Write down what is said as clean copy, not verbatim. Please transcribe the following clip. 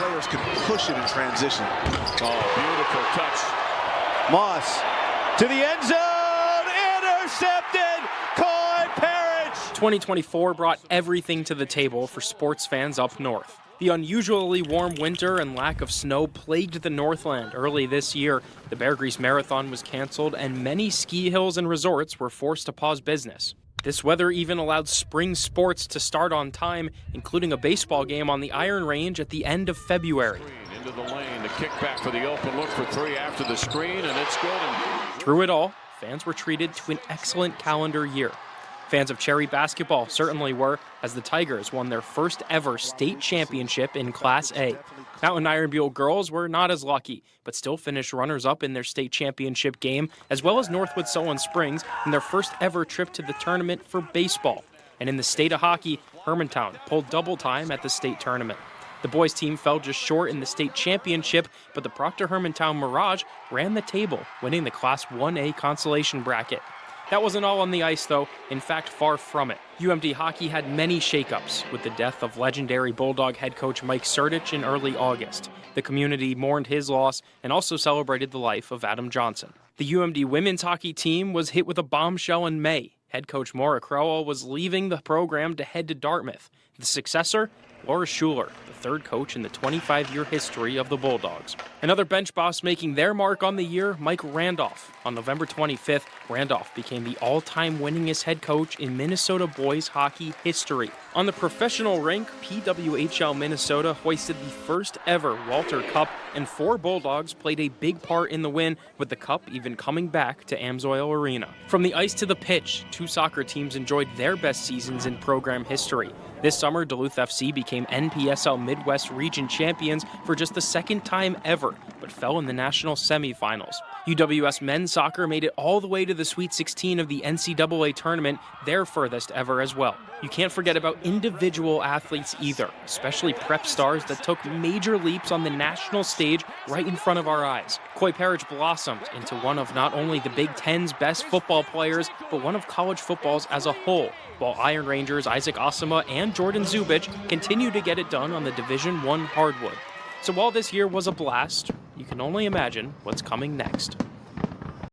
players can push it in transition. Oh, beautiful touch. Moss to the end zone, intercepted, Coy Parrish. 2024 brought everything to the table for sports fans up north. The unusually warm winter and lack of snow plagued the Northland early this year. The Beargrease Marathon was canceled, and many ski hills and resorts were forced to pause business. This weather even allowed spring sports to start on time, including a baseball game on the Iron Range at the end of February. Into the lane, the kickback for the open look for three after the screen, and it's good. Through it all, fans were treated to an excellent calendar year. Fans of Cherry basketball certainly were, as the Tigers won their first ever state championship in Class A. Mountain Iron Buell girls were not as lucky, but still finished runners-up in their state championship game, as well as Northwood Solon Springs in their first ever trip to the tournament for baseball. And in the state of hockey, Hermantown pulled double time at the state tournament. The boys' team fell just short in the state championship, but the Proctor Hermantown Mirage ran the table, winning the Class 1A consolation bracket. That wasn't all on the ice, though. In fact, far from it. UMD hockey had many shakeups, with the death of legendary Bulldog head coach Mike Surdich in early August. The community mourned his loss and also celebrated the life of Adam Johnson. The UMD women's hockey team was hit with a bombshell in May. Head coach Maura Crowell was leaving the program to head to Dartmouth. The successor? Laura Schuler, the third coach in the 25-year history of the Bulldogs. Another bench boss making their mark on the year, Mike Randolph. On November 25th, Randolph became the all-time winningest head coach in Minnesota boys hockey history. On the professional rink, PWHL Minnesota hoisted the first ever Walter Cup, and 4 Bulldogs played a big part in the win, with the cup even coming back to Amsoil Arena. From the ice to the pitch, 2 soccer teams enjoyed their best seasons in program history. This summer, Duluth FC became NPSL Midwest Region champions for just the second time ever, but fell in the national semifinals. UWS men's soccer made it all the way to the Sweet 16 of the NCAA tournament, their furthest ever as well. You can't forget about individual athletes either, especially prep stars that took major leaps on the national stage right in front of our eyes. Coy Parrish blossomed into one of not only the Big Ten's best football players, but one of college football's as a whole, while Iron Rangers Isaac Osama and Jordan Zubich continue to get it done on the Division I hardwood. So while this year was a blast, you can only imagine what's coming next.